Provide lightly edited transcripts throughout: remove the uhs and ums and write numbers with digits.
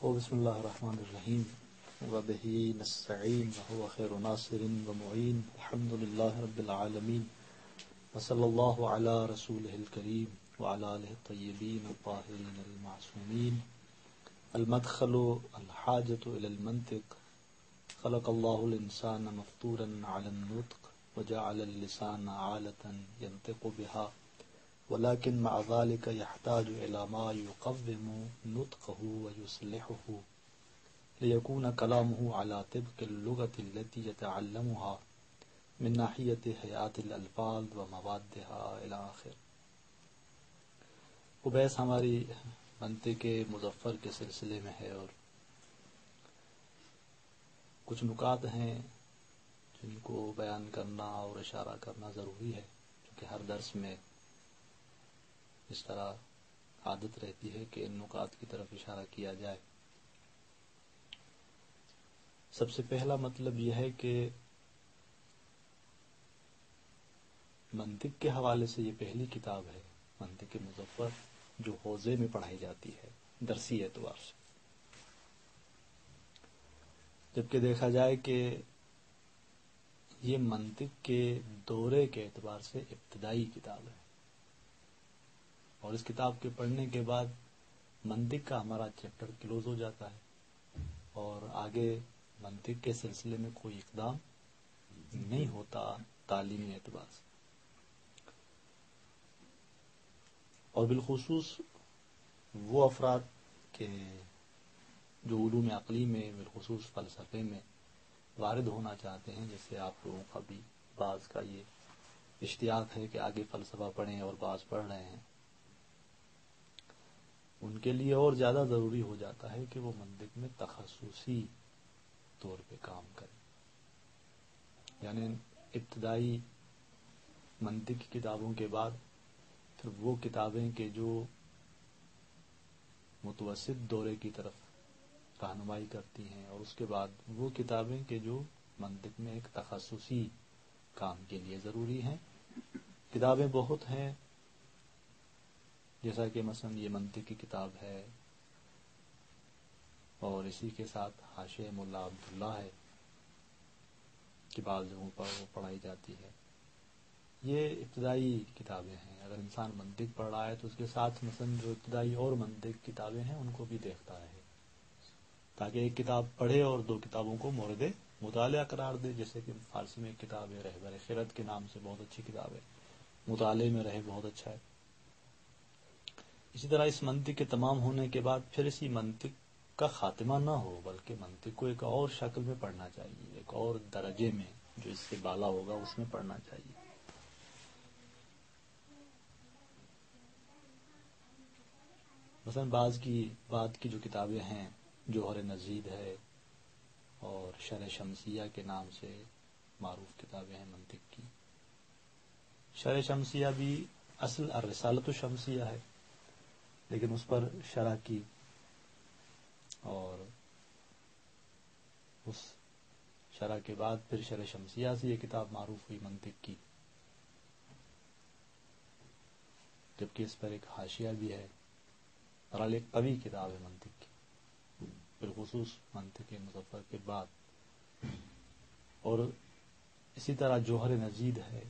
بسم اللہ الرحمن الرحیم وبہ نستعین وهو خیر ناصر ومعین الحمد للہ رب العالمین وصلی اللہ علی رسولہ الکریم وعلی آلہ الطیبین الطاہرین المعصومین. المدخل الحاجۃ الی المنطق. خلق اللہ الانسان مفطورا علی النطق وجعل اللسان آلة ينطق بها ولكن مع ذلك يحتاج إلى ما يقوم نطقه ويصلحه ليكون كلامه على طبق اللغة التي يتعلمها من ناحية هيئات الألفاظ وموادها إلى آخر. بحث ہماری منطق مظفر کے سلسلے میں ہے اور کچھ نکات ہیں جن کو بیان کرنا اور اشارہ کرنا ضروری ہے، کیونکہ ہر درس میں اس طرح عادت رہتی ہے کہ ان نکات کی طرف اشارہ کیا جائے. سب سے پہلا مطلب یہ ہے کہ منطق کے حوالے سے یہ پہلی کتاب ہے منطق مظفر جو حوزے میں پڑھائی جاتی ہے درسی اعتبار سے، جبکہ دیکھا جائے کہ یہ منطق کے دورے کے اعتبار سے ابتدائی کتاب ہے، اور اس کتاب کے پڑھنے کے بعد منطق کا ہمارا چیپٹر کلوز ہو جاتا ہے اور آگے منطق کے سلسلے میں کوئی اقدام نہیں ہوتا تعلیمی اعتبار سے. اور بالخصوص وہ افراد کے جو علوم عقلی میں بالخصوص فلسفے میں وارد ہونا چاہتے ہیں، جیسے آپ لوگوں کا بھی بعض کا یہ اشتیاق ہے کہ آگے فلسفہ پڑھیں اور بعض پڑھ رہے ہیں، ان کے لیے اور زیادہ ضروری ہو جاتا ہے کہ وہ منطق میں تخصصی طور پہ کام کریں. یعنی ابتدائی منطق کی کتابوں کے بعد پھر وہ کتابیں کہ جو متوسط دورے کی طرف رہنمائی کرتی ہیں، اور اس کے بعد وہ کتابیں کہ جو منطق میں ایک تخصصی کام کے لیے ضروری ہیں. کتابیں بہت ہیں، جیسا کہ مثلا یہ منطق کی کتاب ہے اور اسی کے ساتھ حاشیہ ملا عبداللہ ہے کہ بعض جگہوں پر وہ پڑھائی جاتی ہے. یہ ابتدائی کتابیں ہیں. اگر انسان منطق پڑھ رہا ہے تو اس کے ساتھ مثلا جو ابتدائی اور منطق کتابیں ہیں ان کو بھی دیکھتا رہے، تاکہ ایک کتاب پڑھے اور دو کتابوں کو مورد مطالعہ قرار دے. جیسے کہ فارسی میں ایک کتاب ہے رہبر خرد کے نام سے، بہت اچھی کتاب ہے، مطالعے میں رہے بہت اچھا ہے. اسی طرح اس منطق کے تمام ہونے کے بعد پھر اسی منطق کا خاتمہ نہ ہو، بلکہ منطق کو ایک اور شکل میں پڑھنا چاہیے، ایک اور درجے میں جو اس سے بالا ہوگا اس میں پڑھنا چاہیے. مثلا بعد کی جو کتابیں ہیں، جوہر نزید ہے اور شرح شمسیہ کے نام سے معروف کتابیں ہیں منطق کی. شرح شمسیہ بھی اصل الرسالۃ الشمسیہ ہے، لیکن اس پر شرح کی اور اس شرح کے بعد پھر شرح شمسیہ سے یہ کتاب معروف ہوئی منطق کی، جبکہ اس پر ایک حاشیہ بھی ہے. اور ایک قوی کتاب ہے منطق کی، بالخصوص منطق مظفر کے بعد. اور اسی طرح جوہر نزید ہے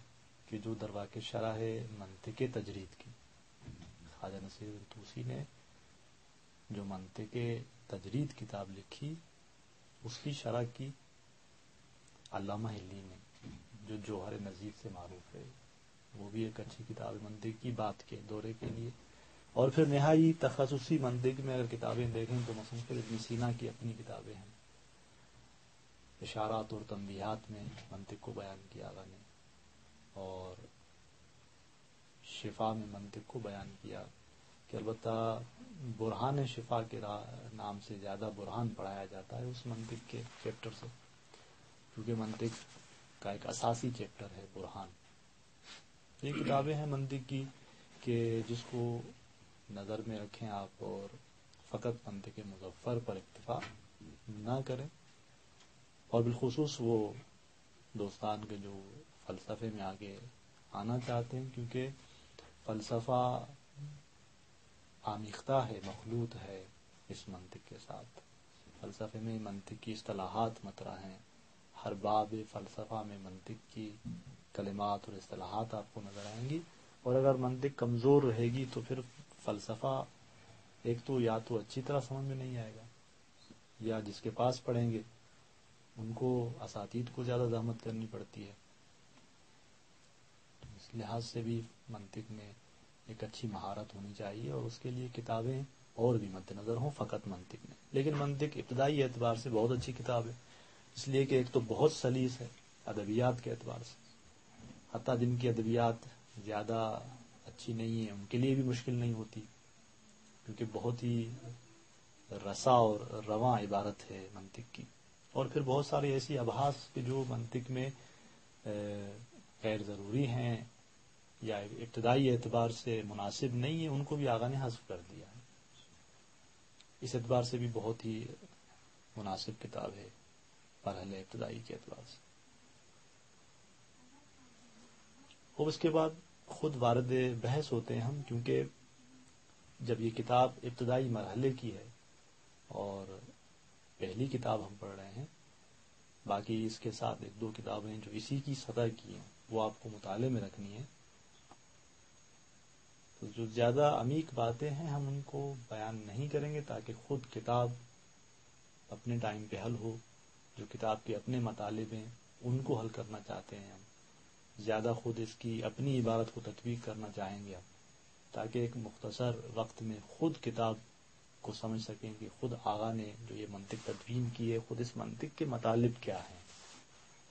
کہ جو درواقع شرح ہے منطق تجرید کی. خواجہ نصیر الدین طوسی نے جو منطق تجرید کتاب لکھی اس کی شرح کی علامہ ہلی نے، جو جوہر نزید سے معروف ہے. وہ بھی ایک اچھی کتاب ہے منطق کی بات کے دورے کے لیے. اور پھر نہائی تخصصی منطق میں اگر کتابیں دیکھیں تو مثلا پھر ابن سینا کی اپنی کتابیں ہیں. اشارات اور تنبیہات میں منطق کو بیان کیا اللہ نے، اور شفا میں منطق کو بیان کیا، کہ البتہ برہان شفا کے نام سے زیادہ برہان پڑھایا جاتا ہے اس منطق کے چیپٹر سے، کیونکہ منطق کا ایک اساسی چیپٹر ہے برہان. یہ کتابیں ہیں منطق کی کہ جس کو نظر میں رکھیں آپ اور فقط منطق مظفر پر اکتفا نہ کریں. اور بالخصوص وہ دوستان کے جو فلسفے میں آگے آنا چاہتے ہیں، کیونکہ فلسفہ آمیختہ ہے، مخلوط ہے، اس منطق کے ساتھ. فلسفے میں منطق کی اصطلاحات مطرح ہیں. ہر باب فلسفہ میں منطق کی کلمات اور اصطلاحات آپ کو نظر آئیں گی. اور اگر منطق کمزور رہے گی تو پھر فلسفہ ایک تو یا تو اچھی طرح سمجھ میں نہیں آئے گا، یا جس کے پاس پڑھیں گے ان کو اساتید کو زیادہ زحمت کرنی پڑتی ہے. اس لحاظ سے بھی منطق میں ایک اچھی مہارت ہونی چاہیے، اور اس کے لیے کتابیں اور بھی مد نظر ہوں فقط منطق میں. لیکن منطق ابتدائی اعتبار سے بہت اچھی کتاب ہے، اس لیے کہ ایک تو بہت سلیس ہے ادبیات کے اعتبار سے. حتیٰ جن کی ادبیات زیادہ اچھی نہیں ہیں ان کے لیے بھی مشکل نہیں ہوتی، کیونکہ بہت ہی رسا اور رواں عبارت ہے منطق کی. اور پھر بہت ساری ایسی ابحاث کہ جو منطق میں غیر ضروری ہیں یا ابتدائی اعتبار سے مناسب نہیں ہیں، ان کو بھی آغا نے حذف کر دیا ہے. اس اعتبار سے بھی بہت ہی مناسب کتاب ہے مرحلہ ابتدائی کے اعتبار سے. اور اس کے بعد خود وارد بحث ہوتے ہیں ہم، کیونکہ جب یہ کتاب ابتدائی مرحلے کی ہے اور پہلی کتاب ہم پڑھ رہے ہیں، باقی اس کے ساتھ ایک دو کتابیں جو اسی کی سطح کی ہیں وہ آپ کو مطالعے میں رکھنی ہے. تو جو زیادہ عمیق باتیں ہیں ہم ان کو بیان نہیں کریں گے تاکہ خود کتاب اپنے ٹائم پہ حل ہو. جو کتاب کے اپنے مطالب ہیں ان کو حل کرنا چاہتے ہیں ہم، زیادہ خود اس کی اپنی عبارت کو تطبیق کرنا چاہیں گے ہم، تاکہ ایک مختصر وقت میں خود کتاب کو سمجھ سکیں کہ خود آغا نے جو یہ منطق تدوین کی ہے خود اس منطق کے مطالب کیا ہیں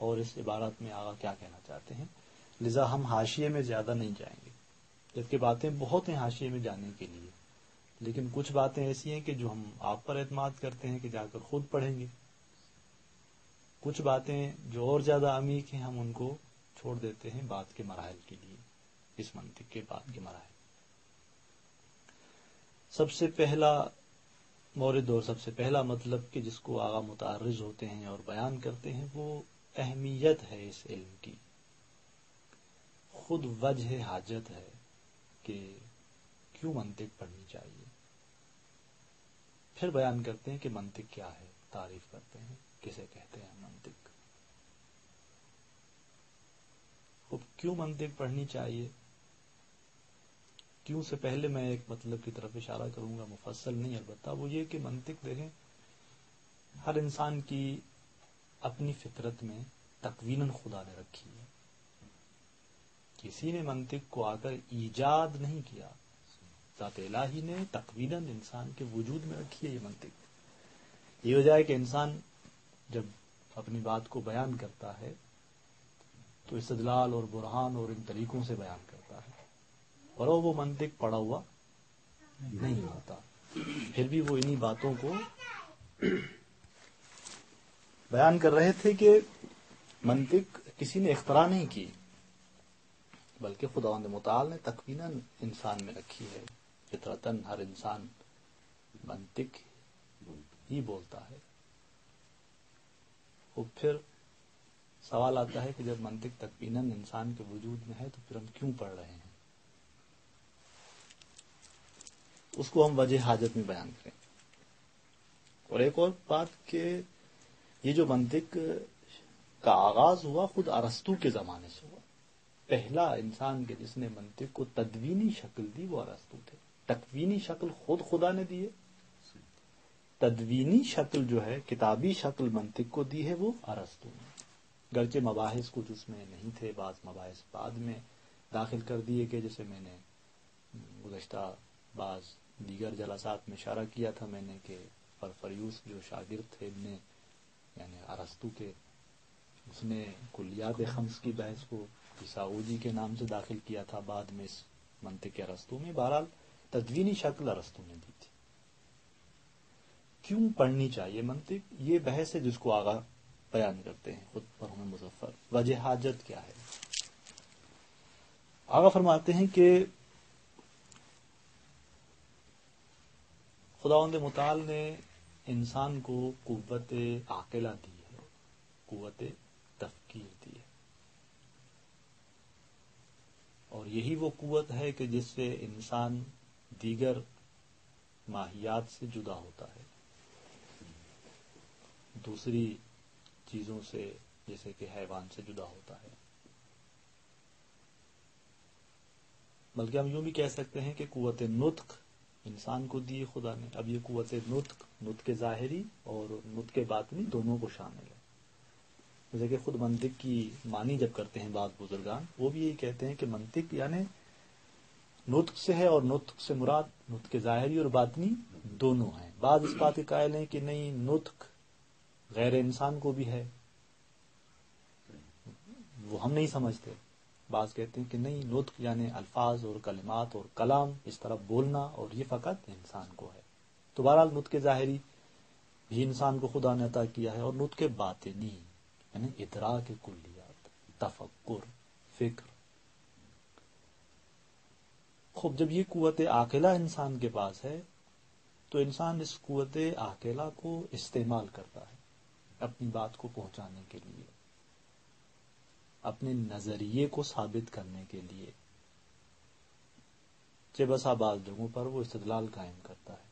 اور اس عبارت میں آغا کیا کہنا چاہتے ہیں. لذا ہم حاشیے میں زیادہ نہیں جائیں گے، جبکہ باتیں بہت ہیں حاشیے میں جانے کے لیے، لیکن کچھ باتیں ایسی ہیں کہ جو ہم آپ پر اعتماد کرتے ہیں کہ جا کر خود پڑھیں گے. کچھ باتیں جو اور زیادہ عمیق ہیں ہم ان کو چھوڑ دیتے ہیں بعد کے مراحل کے لیے، اس منطق کے بعد کے مراحل. سب سے پہلا مورد اور سب سے پہلا مطلب کہ جس کو آغا متعرض ہوتے ہیں اور بیان کرتے ہیں وہ اہمیت ہے اس علم کی، خود وجہ حاجت ہے کہ کیوں منطق پڑھنی چاہیے. پھر بیان کرتے ہیں کہ منطق کیا ہے، تعریف کرتے ہیں کسے کہتے ہیں منطق. خود کیوں منطق پڑھنی چاہیے، کیوں سے پہلے میں ایک مطلب کی طرف اشارہ کروں گا، مفصل نہیں البتہ. وہ یہ کہ منطق دیکھیں ہر انسان کی اپنی فطرت میں تکویناً خدا نے رکھی ہے. کسی نے منطق کو آ کر ایجاد نہیں کیا، ذات الہی نے تکویناً انسان کے وجود میں رکھی ہے یہ منطق. یہ وجہ ہے کہ انسان جب اپنی بات کو بیان کرتا ہے تو استدلال اور برہان اور ان طریقوں سے بیان کرتا ہے، اور وہ منطق پڑا ہوا نہیں ہوتا. پھر بھی وہ انہی باتوں کو بیان کر رہے تھے کہ منطق کسی نے اختراع نہیں کی بلکہ خداوند متعال نے تکویناً انسان میں رکھی ہے. فطرتاً ہر انسان منطق ہی بولتا ہے. اور پھر سوال آتا ہے کہ جب منطق تکویناً انسان کے وجود میں ہے تو پھر ہم کیوں پڑھ رہے ہیں، اس کو ہم وجہ حاجت میں بیان کریں. اور ایک اور بات کہ یہ جو منطق کا آغاز ہوا خود ارسطو کے زمانے سے ہوا. پہلا انسان کے جس نے منطق کو تدوینی شکل دی وہ ارسطو تھے. تکوینی شکل خود خدا نے دی ہے، تدوینی شکل جو ہے کتابی شکل منطق کو دی ہے وہ ارسطو نے. گرچہ مباحث کچھ اس میں نہیں تھے، بعض مباحث بعد میں داخل کر دیے کہ جیسے میں نے گزشتہ بعض دیگر جلسات میں اشارہ کیا تھا میں نے کہ پرفریوس جو شاگرد تھے ابن یعنی ارسطو کے، اس نے کلیات خمس کی بحث کو عیساؤجی کے نام سے داخل کیا تھا بعد میں اس منطق ارسطو میں. بہرحال تدوینی شکل ارسطو نے دی تھی. کیوں پڑھنی چاہیے منطق، یہ بحث ہے جس کو آغا بیان کرتے ہیں خود پر ہمیں مظفر. وجہ حاجت کیا ہے، آغا فرماتے ہیں کہ خداوند متعال نے انسان کو قوت عاقلہ دی ہے، قوت تفکیر دی ہے، اور یہی وہ قوت ہے کہ جس سے انسان دیگر ماہیات سے جدا ہوتا ہے، دوسری چیزوں سے جیسے کہ حیوان سے جدا ہوتا ہے. بلکہ ہم یوں بھی کہہ سکتے ہیں کہ قوت نطق انسان کو دی خدا نے. اب یہ قوت نطق ظاہری اور نطق باطنی دونوں کو شامل ہے. جیسے کہ خود منطق کی معنی جب کرتے ہیں بعض بزرگان، وہ بھی یہی کہتے ہیں کہ منطق یعنی نطق سے ہے، اور نطق سے مراد نطق ظاہری اور باطنی دونوں ہیں. بعض اس بات کے قائل ہیں کہ نہیں، نطق غیر انسان کو بھی ہے، وہ ہم نہیں سمجھتے. بعض کہتے ہیں کہ نہیں، نطق یعنی الفاظ اور کلمات اور کلام اس طرح بولنا، اور یہ فقط انسان کو ہے. تو بہرحال نطق ظاہری بھی انسان کو خدا نے عطا کیا ہے، اور نطق باطنی یعنی ادراک کلیات، تفکر، فکر. خوب جب یہ قوت عاقلہ انسان کے پاس ہے تو انسان اس قوت عاقلہ کو استعمال کرتا ہے اپنی بات کو پہنچانے کے لیے، اپنے نظریے کو ثابت کرنے کے لیے. چہ بسا بعض جگہوں پر وہ استدلال قائم کرتا ہے.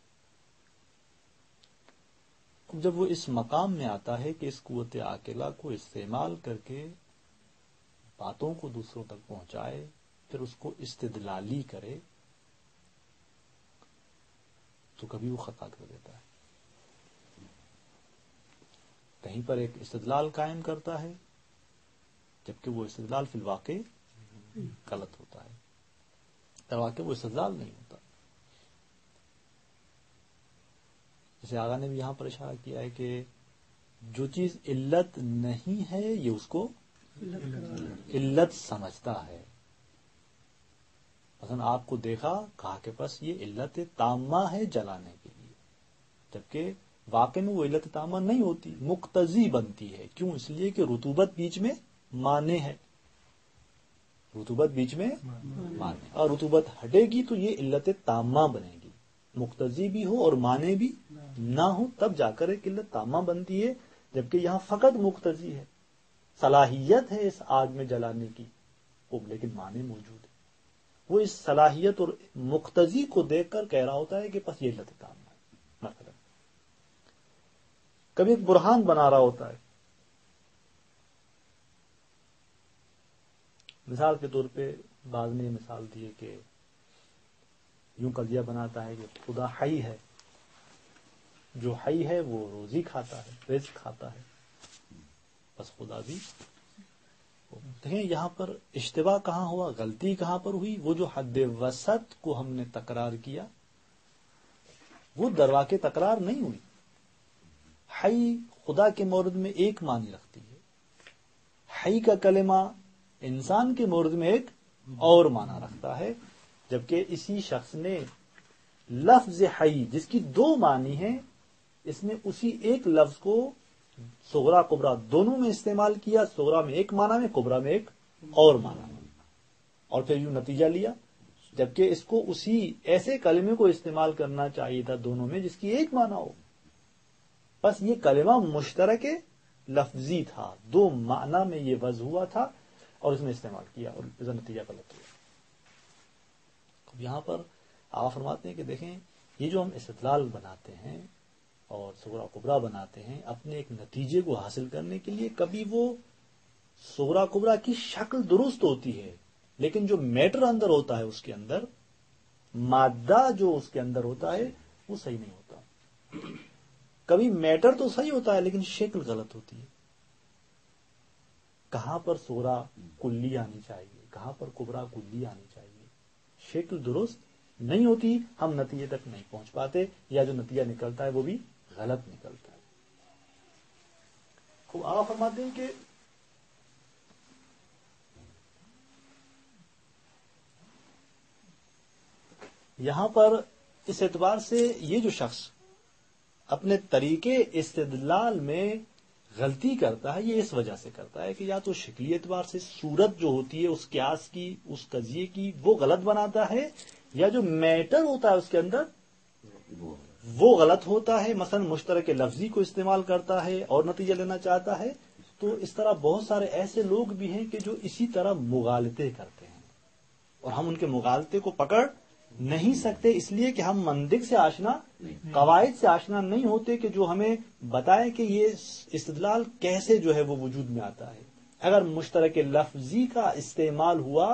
جب وہ اس مقام میں آتا ہے کہ اس قوت عاقلہ کو استعمال کر کے باتوں کو دوسروں تک پہنچائے، پھر اس کو استدلالی کرے، تو کبھی وہ خطا کر دیتا ہے. کہیں پر ایک استدلال قائم کرتا ہے جبکہ وہ استدلال فی الواقع غلط ہوتا ہے، در واقع وہ استدلال نہیں ہوتا. جیسے آغا نے بھی یہاں پر اشارہ کیا ہے کہ جو چیز علت نہیں ہے یہ اس کو علت سمجھتا ہے. مثلا آپ کو دیکھا، کہا کہ بس یہ علت تامہ ہے جلانے کے لیے، جبکہ واقع میں وہ علت تامہ نہیں ہوتی، مقتضی بنتی ہے. کیوں؟ اس لیے کہ رطوبت بیچ میں مانے ہے، رطوبت بیچ میں مانے، اور رطوبت ہٹے گی تو یہ علت تامہ بنے گی. مقتضی بھی ہو اور مانے بھی نہ ہو تب جا کر ایک علت تامہ بنتی ہے. جبکہ یہاں فقط مقتضی ہے، صلاحیت ہے اس آگ میں جلانے کی، لیکن مانے موجود ہے. وہ اس صلاحیت اور مقتضی کو دیکھ کر کہہ رہا ہوتا ہے کہ بس یہ علت تامہ ہے. مثلا کبھی ایک برہان بنا رہا ہوتا ہے، مثال کے طور پہ بعض نے مثال دی ہے کہ یوں قضیہ بناتا ہے کہ خدا حی ہے، جو حی ہے وہ روزی کھاتا ہے، رزق کھاتا ہے، بس خدا بھی. دیکھیں یہاں پر اشتباہ کہاں ہوا، غلطی کہاں پر ہوئی. وہ جو حد وسط کو ہم نے تکرار کیا وہ در واقع تکرار نہیں ہوئی. حی خدا کے مورد میں ایک معنی رکھتی ہے، حی کا کلمہ انسان کے مورد میں ایک اور معنی رکھتا ہے. جبکہ اسی شخص نے لفظ حی جس کی دو معنی ہیں، اس نے اسی ایک لفظ کو صغرا کبرا دونوں میں استعمال کیا. صغرا میں ایک معنی میں، کبرا میں ایک اور معنی میں، اور پھر یوں نتیجہ لیا. جبکہ اس کو اسی ایسے کلمے کو استعمال کرنا چاہیے تھا دونوں میں جس کی ایک معنی ہو. بس یہ کلمہ مشترک لفظی تھا، دو معنی میں یہ وضع ہوا تھا اور اس نے استعمال کیا اور اس کا نتیجہ غلط ہوا. اب یہاں پر آپ فرماتے ہیں کہ دیکھیں یہ جو ہم استدلال بناتے ہیں اور صغرا کبرا بناتے ہیں اپنے ایک نتیجے کو حاصل کرنے کے لیے، کبھی وہ صغرا کبرا کی شکل درست ہوتی ہے لیکن جو میٹر اندر ہوتا ہے، اس کے اندر مادہ جو اس کے اندر ہوتا ہے وہ صحیح نہیں ہوتا. کبھی میٹر تو صحیح ہوتا ہے لیکن شکل غلط ہوتی ہے. کہاں پر صغرا کلی آنی چاہیے، کہاں پر کبرا کلی آنی چاہیے، شکل درست نہیں ہوتی، ہم نتیجے تک نہیں پہنچ پاتے، یا جو نتیجہ نکلتا ہے وہ بھی غلط نکلتا ہے. خوب آپ فرماتے ہیں کہ یہاں پر اس اعتبار سے یہ جو شخص اپنے طریقے استدلال میں غلطی کرتا ہے، یہ اس وجہ سے کرتا ہے کہ یا تو شکلی اعتبار سے صورت جو ہوتی ہے اس قیاس کی، اس قضیے کی، وہ غلط بناتا ہے، یا جو میٹر ہوتا ہے اس کے اندر وہ غلط ہوتا ہے. مثلا مشترک لفظی کو استعمال کرتا ہے اور نتیجہ لینا چاہتا ہے. تو اس طرح بہت سارے ایسے لوگ بھی ہیں کہ جو اسی طرح مغالطے کرتے ہیں اور ہم ان کے مغالطے کو پکڑ نہیں سکتے، اس لیے کہ ہم منطق سے آشنا، قواعد سے آشنا نہیں ہوتے کہ جو ہمیں بتائے کہ یہ استدلال کیسے جو ہے وہ وجود میں آتا ہے۔ اگر مشترک لفظی کا استعمال ہوا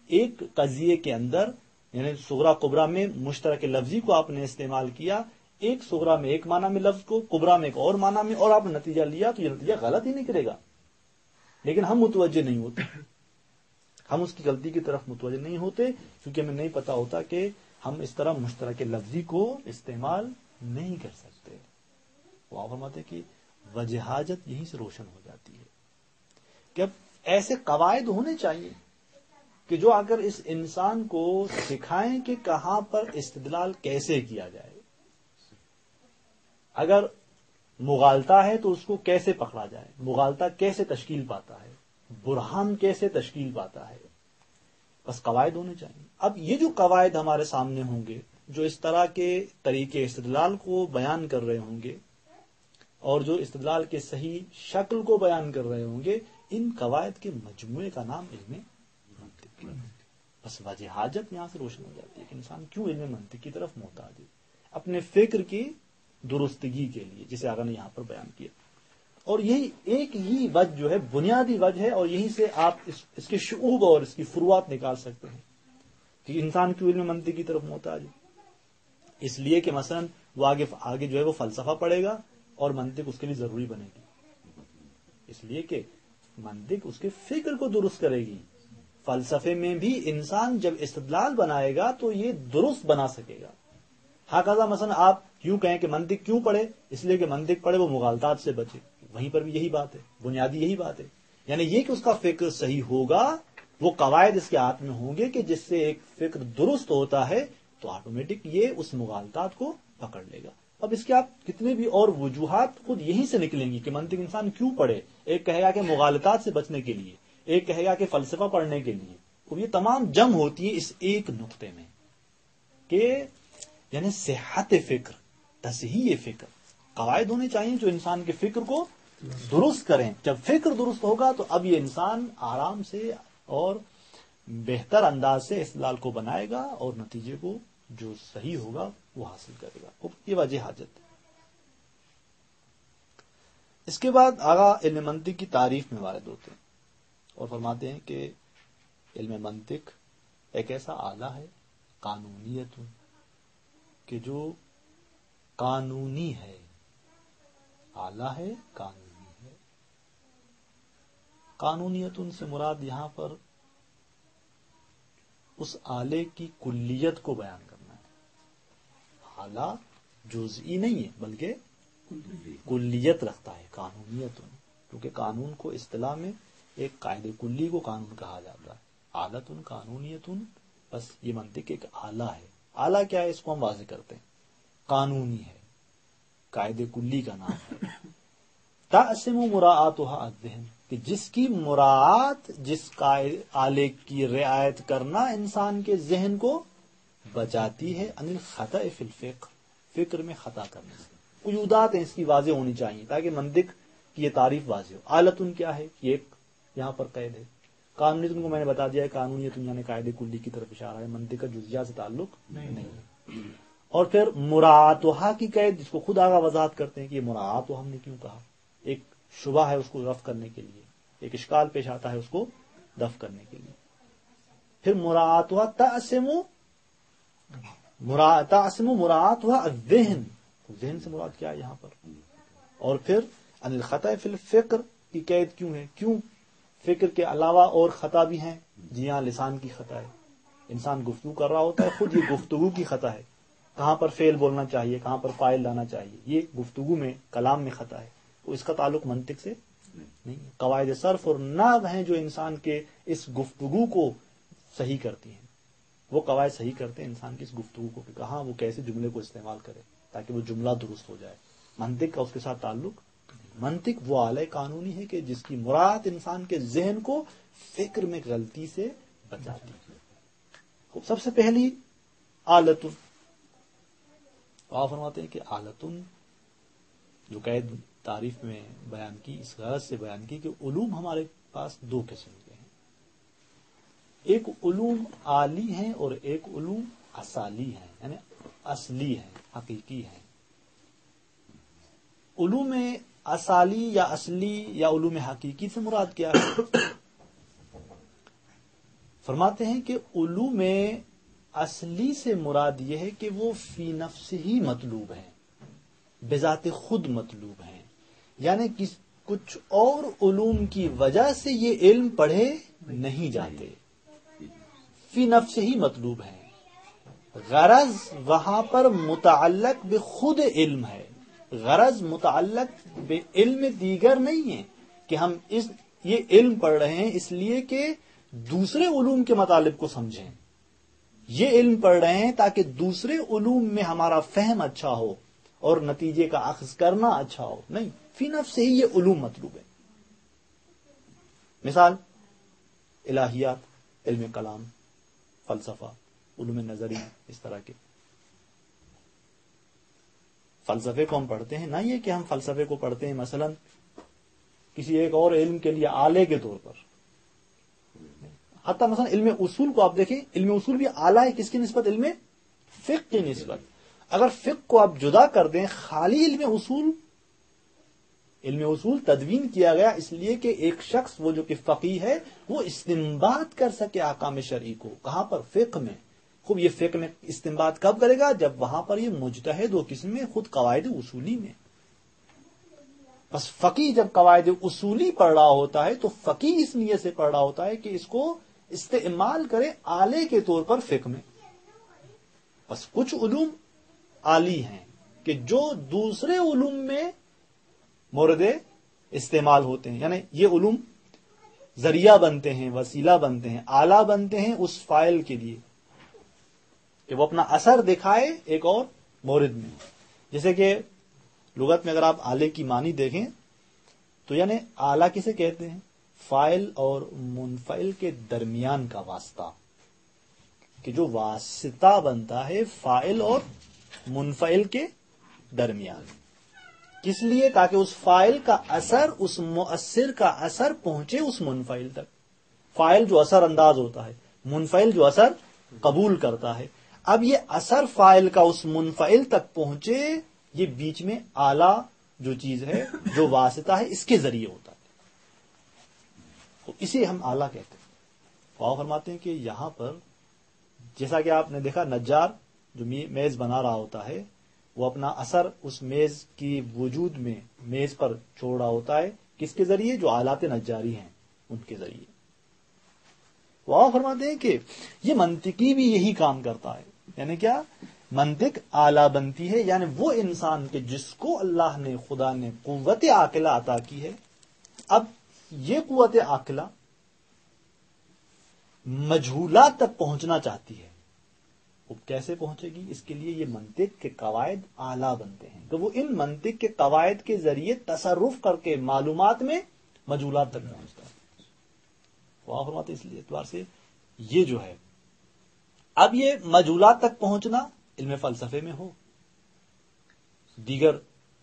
ایک قضیے کے اندر، یعنی صغرا کبرا میں مشترک لفظی کو آپ نے استعمال کیا، ایک صغرا میں ایک معنی میں لفظ کو، کبرا میں ایک اور معنی میں، اور آپ نے نتیجہ لیا، تو یہ نتیجہ غلط ہی نکلے گا، لیکن ہم متوجہ نہیں ہوتے، ہم اس کی غلطی کی طرف متوجہ نہیں ہوتے، کیونکہ ہمیں نہیں پتا ہوتا کہ ہم اس طرح مشترک لفظی کو استعمال نہیں کر سکتے۔ وہ فرماتے ہیں کہ وجہ حاجت یہیں سے روشن ہو جاتی ہے کہ اب ایسے قواعد ہونے چاہیے کہ جو اگر اس انسان کو سکھائیں کہ کہاں پر استدلال کیسے کیا جائے، اگر مغالطہ ہے تو اس کو کیسے پکڑا جائے، مغالطہ کیسے تشکیل پاتا ہے، برہان کیسے تشکیل پاتا ہے، بس قواعد ہونے چاہیے۔ اب یہ جو قواعد ہمارے سامنے ہوں گے، جو اس طرح کے طریقے استدلال کو بیان کر رہے ہوں گے اور جو استدلال کے صحیح شکل کو بیان کر رہے ہوں گے، ان قواعد کے مجموعے کا نام علم منطق ہے۔ بس وجہ حاجت یہاں سے روشن ہو جاتی ہے کہ انسان کیوں علم منطق کی طرف محتاج ہے، اپنے فکر کی درستگی کے لیے، جسے آقا نے یہاں پر بیان کیا۔ اور یہی ایک ہی وجہ جو ہے، بنیادی وجہ ہے، اور یہیں سے آپ اس کے شعوب اور اس کی فروعات نکال سکتے ہیں کہ انسان کیوں علم منطق کی طرف محتاج ہے۔ اس لیے کہ مثلا وہ آگے جو ہے وہ فلسفہ پڑھے گا اور منطق اس کے لیے ضروری بنے گی، اس لیے کہ منطق اس کے فکر کو درست کرے گی۔ فلسفے میں بھی انسان جب استدلال بنائے گا تو یہ درست بنا سکے گا۔ ہاں مثلا آپ کیوں کہیں کہ منطق کیوں پڑھے، اس لیے کہ منطق پڑھے وہ مغالطات سے بچے، وہیں پر بھی یہی بات ہے، بنیادی یہی بات ہے، یعنی یہ کہ اس کا فکر صحیح ہوگا، وہ قواعد اس کے ہاتھ میں ہوں گے کہ جس سے ایک فکر درست ہوتا ہے تو آٹومیٹک یہ اس مغالطات کو پکڑ لے گا۔ اب اس کے آپ کتنے بھی اور وجوہات خود یہیں سے نکلیں گی کہ منطق انسان کیوں پڑھے، ایک کہے گا کہ مغالطات سے بچنے کے لیے، ایک کہے گا کہ فلسفہ پڑھنے کے لیے، اب یہ تمام جم ہوتی ہیں اس ایک نقطے میں کہ یعنی صحت فکر، تصحیح فکر، قواعد ہونے چاہیے جو انسان کے فکر کو درست کریں۔ جب فکر درست ہوگا تو اب یہ انسان آرام سے اور بہتر انداز سے استدلال کو بنائے گا اور نتیجے کو جو صحیح ہوگا وہ حاصل کرے گا۔ یہ وجہ حاجت ہے۔ اس کے بعد آغا علم منطق کی تعریف میں وارد ہوتے ہیں اور فرماتے ہیں کہ علم منطق ایک ایسا آلہ ہے، قانونیت، کہ جو قانونی ہے، آلہ ہے، قانونی ہے۔ قانونیت سے مراد یہاں پر اس آلے کی کلیت کو بیان کرنا ہے۔ آلہ جزئی نہیں ہے بلکہ کلیت رکھتا ہے، قانونیت، کیونکہ قانون کو اصطلاح میں ایک قاعدے کلی کو قانون کہا جاتا ہے۔ آلۃ قانونیت، بس یہ منطق ایک آلہ ہے۔ آلہ کیا ہے اس کو ہم واضح کرتے ہیں، قانونی ہے، قاعدے کلی کا نام ہے۔ تأسم مراعاتها الذہن، کہ جس کی مراعات، جس آلے کی رعایت کرنا انسان کے ذہن کو بچاتی ہے عن الخطأ فی الفقہ، فکر میں خطا کرنے سے۔ قیودات ہیں اس کی واضح ہونی چاہیے تاکہ منطق کی یہ تعریف واضح ہو۔ آلتن کیا ہے، یہ ایک یہاں پر قید ہے۔ قانونیت کو میں نے بتا دیا ہے، قانونیت یعنی قاعدے کلی کی طرف اشارہ ہے، منطق کا جزیات سے تعلق نہیں ہے۔ اور پھر مراعاتها کی قید، جس کو خود آگا وضاحت کرتے ہیں کہ یہ مراعات ہم نے کیوں کہا، ایک شبہ ہے اس کو رفع کرنے کے لیے، ایک اشکال پیش آتا ہے اس کو دفع کرنے کے لیے۔ پھر مراعاتها تأسم مراعاتها الذہن، ذہن سے مراد کیا ہے یہاں پر۔ اور پھر عن الخطأ فی الفکر کی قید کیوں ہے، کیوں فکر کے علاوہ اور خطا بھی ہیں؟ جی ہاں، لسان کی خطا ہے، انسان گفتگو کر رہا ہوتا ہے، خود یہ گفتگو کی خطا ہے، کہاں پر فعل بولنا چاہیے، کہاں پر فاعل لانا چاہیے، یہ گفتگو میں، کلام میں خطا ہے، تو اس کا تعلق منطق سے نہیں ہے۔ قواعد صرف اور نحو ہیں جو انسان کے اس گفتگو کو صحیح کرتی ہیں، وہ قواعد صحیح کرتے ہیں انسان کی اس گفتگو کو کہ کہاں وہ کیسے جملے کو استعمال کرے تاکہ وہ جملہ درست ہو جائے۔ منطق کا اس کے ساتھ تعلق، منطق وہ آلہ قانونی ہے کہ جس کی مراد انسان کے ذہن کو فکر میں غلطی سے بچاتی ہے۔ سب سے پہلی آلتن، آپ فرماتے ہیں کہ آلتن جو قید تعریف میں بیان کی، اس غرض سے بیان کی کہ علوم ہمارے پاس دو قسم کے ہیں، ایک علوم عالی ہیں اور ایک علوم اصالی ہیں، یعنی اصلی ہیں، حقیقی ہیں۔ علوم اصالی یا اصلی یا علوم حقیقی سے مراد کیا ہے؟ فرماتے ہیں کہ علوم اصلی سے مراد یہ ہے کہ وہ فی نفس ہی مطلوب ہیں، بذات خود مطلوب ہیں، یعنی کچھ اور علوم کی وجہ سے یہ علم پڑھے نہیں جاتے، فی نفس ہی مطلوب ہیں۔ غرض وہاں پر متعلق بخود علم ہے، غرض متعلق بعلم دیگر نہیں ہے کہ ہم یہ علم پڑھ رہے ہیں اس لیے کہ دوسرے علوم کے مطالب کو سمجھیں، یہ علم پڑھ رہے ہیں تاکہ دوسرے علوم میں ہمارا فہم اچھا ہو اور نتیجے کا اخذ کرنا اچھا ہو، نہیں، فی نفس سے ہی یہ علوم مطلوب ہے۔ مثال الہیات، علم کلام، فلسفہ، علوم نظری، اس طرح کے فلسفے کو ہم پڑھتے ہیں، نہ یہ کہ ہم فلسفے کو پڑھتے ہیں مثلا کسی ایک اور علم کے لیے آلے کے طور پر، حتی مثلا علم اصول کو آپ دیکھیں، علم اصول بھی آلہ ہے کس کی نسبت؟ علم فقہ کی نسبت۔ اگر فقہ کو آپ جدا کر دیں، خالی علم اصول تدوین کیا گیا اس لیے کہ ایک شخص وہ جو کہ فقیہ ہے وہ استنباط کر سکے احکام شرعی کو، کہاں پر؟ فقہ میں۔ خوب یہ فقہ میں استنباط کب کرے گا؟ جب وہاں پر یہ مجتہد ہو، کس میں؟ خود قواعد اصولی میں۔ بس فقیہ جب قواعد اصولی پڑھ رہا ہوتا ہے تو فقیہ اس نیت سے پڑھ رہا ہوتا ہے کہ اس کو استعمال کرے آلے کے طور پر فقہ میں۔ بس کچھ علوم آلی ہیں کہ جو دوسرے علوم میں مورد استعمال ہوتے ہیں، یعنی یہ علوم ذریعہ بنتے ہیں، وسیلہ بنتے ہیں، آلہ بنتے ہیں اس فاعل کے لیے کہ وہ اپنا اثر دکھائے ایک اور مورد میں۔ جیسے کہ لغت میں اگر آپ آلے کی معنی دیکھیں تو یعنی آلہ کسے کہتے ہیں؟ فاعل اور منفعل کے درمیان کا واسطہ، کہ جو واسطہ بنتا ہے فاعل اور منفعل کے درمیان، کس لیے؟ تاکہ اس فاعل کا اثر، اس مؤثر کا اثر پہنچے اس منفعل تک۔ فاعل جو اثر انداز ہوتا ہے، منفعل جو اثر قبول کرتا ہے۔ اب یہ اثر فاعل کا اس منفعل تک پہنچے، یہ بیچ میں آلہ جو چیز ہے، جو واسطہ ہے، اس کے ذریعے ہوتا ہے، تو اسے ہم آلہ کہتے ہیں۔ وہ فرماتے ہیں کہ یہاں پر جیسا کہ آپ نے دیکھا نجار جو میز بنا رہا ہوتا ہے وہ اپنا اثر اس میز کی وجود میں میز پر چھوڑ رہا ہوتا ہے، کس کے ذریعے؟ جو آلات نجاری ہیں ان کے ذریعے۔ وہ فرماتے ہیں کہ یہ منطقی بھی یہی کام کرتا ہے، یعنی کیا؟ منطق آلہ بنتی ہے، یعنی وہ انسان کے جس کو اللہ نے، خدا نے قوت عاقلہ عطا کی ہے، اب یہ قوت عاقلہ مجہولات تک پہنچنا چاہتی ہے، وہ کیسے پہنچے گی؟ اس کے لیے یہ منطق کے قواعد آلہ بنتے ہیں، تو وہ ان منطق کے قواعد کے ذریعے تصرف کر کے معلومات میں مجہولات تک پہنچتا ہے۔ وہ فرماتے اس لیے اعتبار سے یہ جو ہے، اب یہ مجہولات تک پہنچنا علم فلسفے میں ہو، دیگر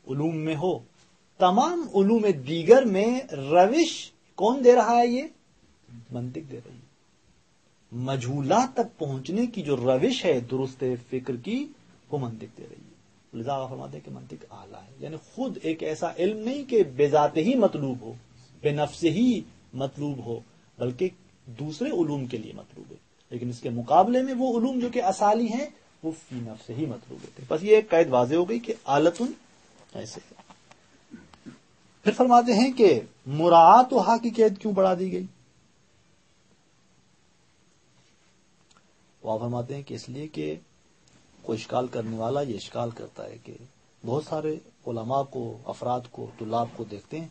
علوم میں ہو، تمام علوم دیگر میں روش کون دے رہا ہے؟ یہ منطق دے رہی ہے۔ مجہولات تک پہنچنے کی جو روش ہے درست فکر کی، وہ منطق دے رہی ہے۔ لذا فرماتے ہیں کہ منطق اعلیٰ ہے، یعنی خود ایک ایسا علم نہیں کہ بے ذات ہی مطلوب ہو، بے نفس ہی مطلوب ہو، بلکہ دوسرے علوم کے لیے مطلوب ہے، لیکن اس کے مقابلے میں وہ علوم جو کہ اصالی ہیں وہ فی نفس ہی مطلوب ہوتے ہیں۔ بس یہ ایک قید واضح ہو گئی کہ آلتن ایسے ہے۔ پھر فرماتے ہیں کہ مراعات و ہا کی قید کیوں بڑھا دی گئی؟ وہ فرماتے ہیں کہ اس لیے کہ کوئی اشکال کرنے والا یہ اشکال کرتا ہے کہ بہت سارے علماء کو، افراد کو، طلاب کو دیکھتے ہیں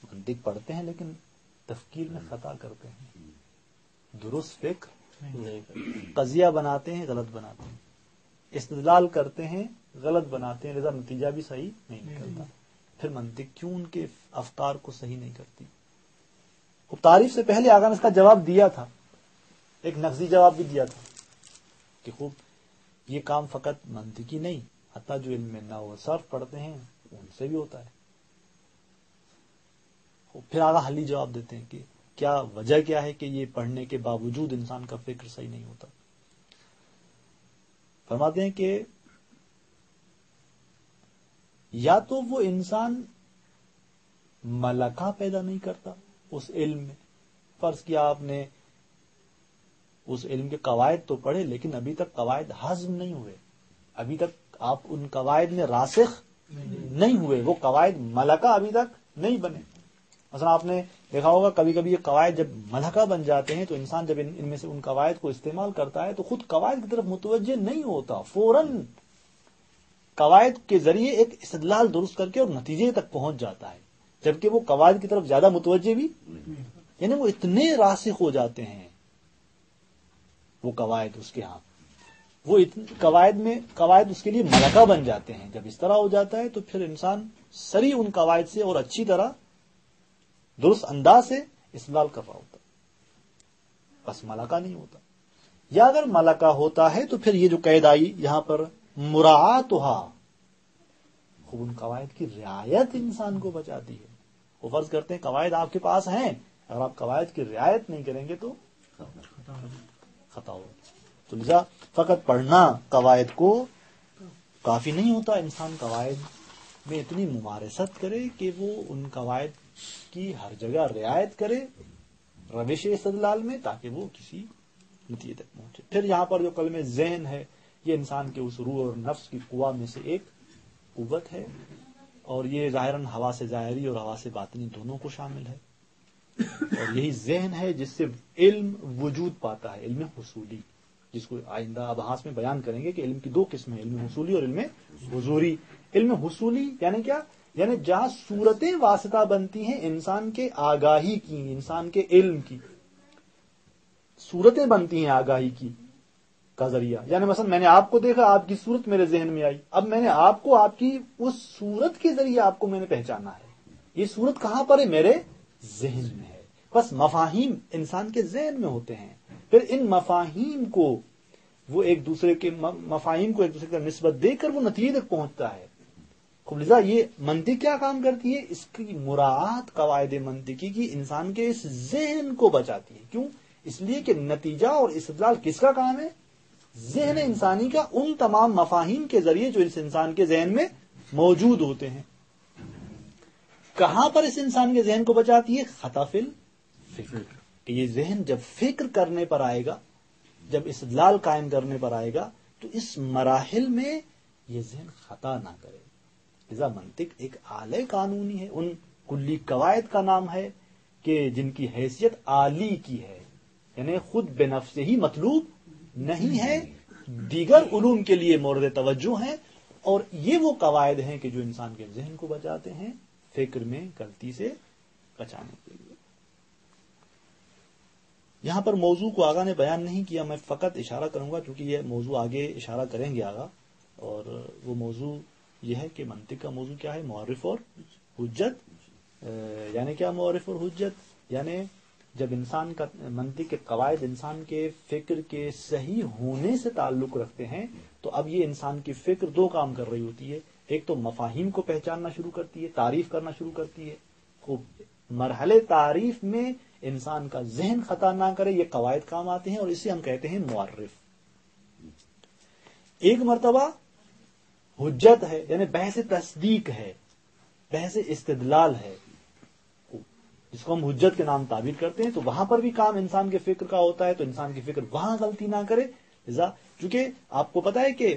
منطق پڑھتے ہیں لیکن تفکیر میں خطا کرتے ہیں، درست فکر قضیہ بناتے ہیں، غلط بناتے ہیں، استدلال کرتے ہیں، غلط بناتے ہیں، لذا نتیجہ بھی صحیح نہیں نکلتا۔ پھر منطق کیوں ان کے افکار کو صحیح نہیں کرتی؟ خوب تعریف سے پہلے آگاہ نے اس کا جواب دیا تھا، ایک نقضی جواب بھی دیا تھا کہ خوب یہ کام فقط منطقی نہیں، حتیٰ جو علم نحو و صرف پڑھتے ہیں ان سے بھی ہوتا ہے۔ پھر آگاہ حلی جواب دیتے ہیں کہ کیا وجہ کیا ہے کہ یہ پڑھنے کے باوجود انسان کا فکر صحیح نہیں ہوتا؟ فرماتے ہیں کہ یا تو وہ انسان ملکہ پیدا نہیں کرتا اس علم میں. فرض کیا آپ نے اس علم کے قواعد تو پڑھے لیکن ابھی تک قواعد ہضم نہیں ہوئے, ابھی تک آپ ان قواعد میں راسخ نہیں ہوئے, وہ قواعد ملکہ ابھی تک نہیں بنے. مثلا آپ نے دیکھا ہوگا کبھی کبھی یہ قواعد جب ملکہ بن جاتے ہیں تو انسان جب ان میں سے ان قواعد کو استعمال کرتا ہے تو خود قواعد کی طرف متوجہ نہیں ہوتا, فوراً قواعد کے ذریعے ایک استدلال درست کر کے اور نتیجے تک پہنچ جاتا ہے, جبکہ وہ قواعد کی طرف زیادہ متوجہ بھی, یعنی وہ اتنے راسخ ہو جاتے ہیں وہ قواعد اس کے ہاں, وہ قواعد اس کے لیے ملکہ بن جاتے ہیں. جب اس طرح ہو جاتا ہے تو پھر انسان سری ان قواعد سے اور اچھی طرح درست انداز سے استدلال کر رہا ہوتا, بس ملکہ نہیں ہوتا. یا اگر ملکہ ہوتا ہے تو پھر یہ جو قید آئی یہاں پر مراعاتھا, خوب ان قواعد کی رعایت انسان کو بچاتی ہے. وہ فرض کرتے ہیں قواعد آپ کے پاس ہیں, اگر آپ قواعد کی رعایت نہیں کریں گے تو خطا ہوگا. تو لذا فقط پڑھنا قواعد کو کافی نہیں ہوتا, انسان قواعد میں اتنی ممارست کرے کہ وہ ان قواعد کی ہر جگہ رعایت کرے روش استدلال میں, تاکہ وہ کسی نتیجے تک پہنچے. پھر یہاں پر جو کلمہ ذہن ہے یہ انسان کے اس روح اور نفس کی قوہ میں سے ایک قوت ہے, اور یہ ظاہراً حواس ظاہری اور حواس باطنی دونوں کو شامل ہے, اور یہی ذہن ہے جس سے علم وجود پاتا ہے, علم حصولی, جس کو آئندہ ابحاث میں بیان کریں گے کہ علم کی دو قسمیں, علم حصولی اور علم حضوری. علم حصولی یعنی کیا, یعنی جہاں صورتیں واسطہ بنتی ہیں انسان کے آگاہی کی, انسان کے علم کی صورتیں بنتی ہیں آگاہی کی کا ذریعہ. یعنی مثلا میں نے آپ کو دیکھا, آپ کی صورت میرے ذہن میں آئی, اب میں نے آپ کو آپ کی اس صورت کے ذریعے آپ کو میں نے پہچانا ہے. یہ صورت کہاں پر ہے, میرے ذہن میں ہے. بس مفاہیم انسان کے ذہن میں ہوتے ہیں, پھر ان مفاہیم کو وہ ایک دوسرے کے مفاہیم کو ایک دوسرے کا نسبت دے کر وہ نتیجے تک پہنچتا ہے. خوب لذا یہ منطق کیا کام کرتی ہے, اس کی مراعات قواعد منطقی کی انسان کے اس ذہن کو بچاتی ہے. کیوں؟ اس لیے کہ نتیجہ اور استدلال کس کا کام ہے, ذہن انسانی کا, ان تمام مفاہیم کے ذریعے جو اس انسان کے ذہن میں موجود ہوتے ہیں. کہاں پر اس انسان کے ذہن کو بچاتی ہے, خطا فی الفکر, کہ یہ ذہن جب فکر کرنے پر آئے گا, جب استدلال قائم کرنے پر آئے گا تو اس مراحل میں یہ ذہن خطا نہ کرے. لذا منطق ایک اعلی قانونی ہے, ان کلی قواعد کا نام ہے کہ جن کی حیثیت عالی کی ہے, یعنی خود بے نفس ہی مطلوب نہیں ہے, دیگر علوم کے لیے مورد توجہ ہیں, اور یہ وہ قواعد ہیں کہ جو انسان کے ذہن کو بچاتے ہیں فکر میں غلطی سے بچانے کے لیے. یہاں پر موضوع کو آگا نے بیان نہیں کیا, میں فقط اشارہ کروں گا کیونکہ یہ موضوع آگے اشارہ کریں گے آگا, اور وہ موضوع یہ ہے کہ منطق کا موضوع کیا ہے, معرف اور حجت. یعنی کیا معرف اور حجت, یعنی جب انسان کا منطق کے قواعد انسان کے فکر کے صحیح ہونے سے تعلق رکھتے ہیں تو اب یہ انسان کی فکر دو کام کر رہی ہوتی ہے. ایک تو مفاہیم کو پہچاننا شروع کرتی ہے, تعریف کرنا شروع کرتی ہے. خوب مرحلے تعریف میں انسان کا ذہن خطا نہ کرے, یہ قواعد کام آتے ہیں, اور اسے ہم کہتے ہیں معرف. ایک مرتبہ حجت ہے, یعنی بحث تصدیق ہے, بحث استدلال ہے, جس کو ہم حجت کے نام تعبیر کرتے ہیں. تو وہاں پر بھی کام انسان کے فکر کا ہوتا ہے, تو انسان کی فکر وہاں غلطی نہ کرے. چونکہ آپ کو پتا ہے کہ